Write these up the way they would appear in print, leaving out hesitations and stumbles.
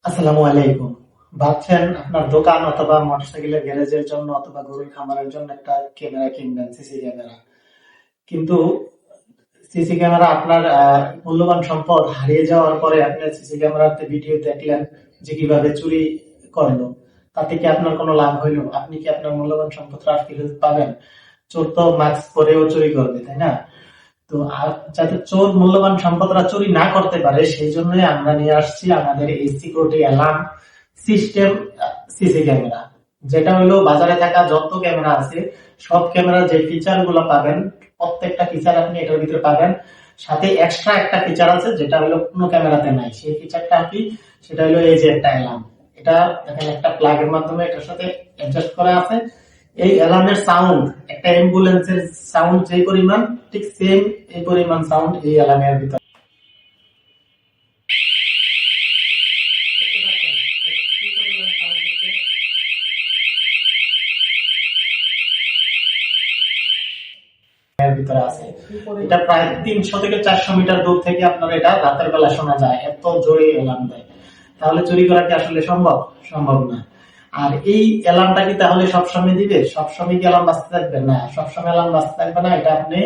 আসসালামু আলাইকুম। ভাবছেন আপনার দোকান অথবা মোটরসাইকেলের গ্যারেজের জন্য অথবা গরুর খামারের জন্য একটা ক্যামেরা কিনবেন, সিসি ক্যামেরা। কিন্তু সিসি ক্যামেরা আপনার মূল্যবান সম্পদ হারিয়ে যাওয়ার পরে আপনি সিসি ক্যামেরাতে ভিডিও দেখলেন যে কিভাবে চুরি করলো, তাতে কি আপনার কোনো লাভ হইলো? আপনি কি আপনার মূল্যবান সম্পদটা আর ফেরত পাবেন? চোর তো মাস্ক পরেও চুরি করবে, তাই না? তো যাতে চোর মূল্যবান সম্পদরা চুরি না করতে পারে সেই জন্যই আমরা নিয়ে আসছি আমাদের এই security alarm system CC camera, যেটা হলো বাজারে থাকা যত ক্যামেরা আছে সব ক্যামেরা যে ফিচার গুলো পাবেন প্রত্যেকটা ফিচার আপনি এটার ভিতরে পাবেন। সাথে এক্সট্রা একটা ফিচার আছে যেটা হলো কোনো ক্যামেরাতে নাই, সেই ফিচারটা কি? সেটা হলো এই যে একটা অ্যালার্ম। এটা দেখেন একটা প্লাগ এর মাধ্যমে এটার সাথে অ্যাডজাস্ট করা আছে। এই অ্যালার্মের সাউন্ড একটা অ্যাম্বুলেন্সের সাউন্ড যে পরিমাণ, ঠিক সেম এই পরিমাণ সাউন্ড এই অ্যালার্মের ভিতরে। ভিতরে আছে। এটা প্রায় 300 থেকে 400 মিটার দূর থেকে আপনার এটা রাতের বেলা শোনা যায়, এত জোরে অ্যালার্ম দেয়। তাহলে চুরি করা কি আসলে সম্ভব? সম্ভব না। আর এই অ্যালার্মটা কি তাহলে সবসময় দিবে? সবসময় কি অ্যালার্ম বাজতে থাকবে? না, সবসময় অ্যালার্ম বাজতে থাকবে না। এটা আপনি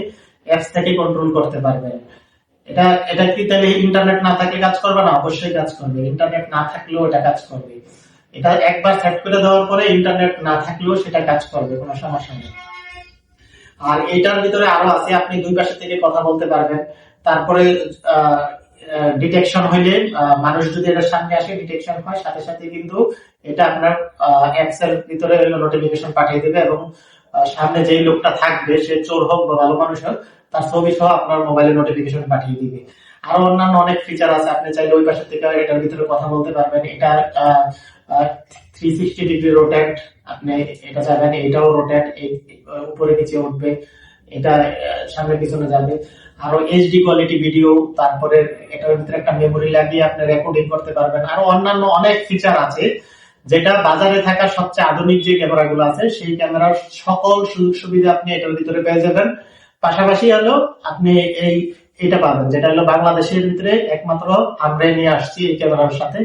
অ্যাপস থেকে কন্ট্রোল করতে পারবেন। এটা এটা কি তাহলে ইন্টারনেট না থাকলে কাজ করবে না? অবশ্যই কাজ করবে। ইন্টারনেট না থাকলেও এটা কাজ করবে। এটা একবার সেট করে দেওয়ার পরে ইন্টারনেট না থাকলেও সেটা কাজ করবে, কোনো সমস্যা নেই। আর এটার ভিতরে আরো আছে, আপনি দুই পাশে থেকে কথা বলতে পারবেন। তারপরে ডিটেকশন হইলে মানুষ যদি এটার সামনে আসে ডিটেকশন হয়, সাথে সাথে কিন্তু এটা আপনার অ্যাপস এর ভিতরে নোটিফিকেশন পাঠিয়ে দেবে এবং সামনে যেই লোকটা থাকবে সে চোর হোক বা ভালো মানুষ হোক তার ছবি সহ আপনার মোবাইলে নোটিফিকেশন পাঠিয়ে দিবে। আরো অন্যান্য অনেক ফিচার আছে, আপনি চাইলে ওই পাশে থেকে এটার ভিতরে কথা বলতে পারবেন। এটা 360 ডিগ্রি রোটেট, আপনি এটা চাইবেন এটাও রোটেট, উপরে নিচে উঠবে, এটা সামনে পিছনে যাবে। আরো এইচডি কোয়ালিটি ভিডিও, তারপরে এটার ভিতরে একটা মেমোরি লাগিয়ে আপনি রেকর্ডিং করতে পারবেন। আরো অন্যান্য অনেক ফিচার আছে যেটা বাজারে থাকা সবচেয়ে আধুনিক যে ক্যামেরাগুলো আছে সেই ক্যামেরার সকল সুযোগ সুবিধা আপনি এটার ভিতরে পেয়ে যাবেন। পাশাপাশি হলো আপনি এটা পাবেন যেটা হলো বাংলাদেশের ভিতরে একমাত্র আমরাই নিয়ে আসছি এই ক্যামেরার সাথে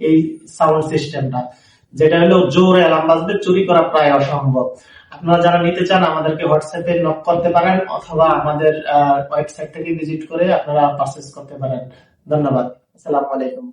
এই সাউন্ড সিস্টেমটা, যেটা হলো জোরে অ্যালার্ম বাজবে, চুরি করা প্রায় অসম্ভব। আপনারা যারা নিতে চান আমাদেরকে হোয়াটসঅ্যাপে নক করতে পারেন অথবা আমাদের ওয়েবসাইট থেকে ভিজিট করে আপনারা পারচেজ করতে পারেন। ধন্যবাদ। আসসালামু আলাইকুম।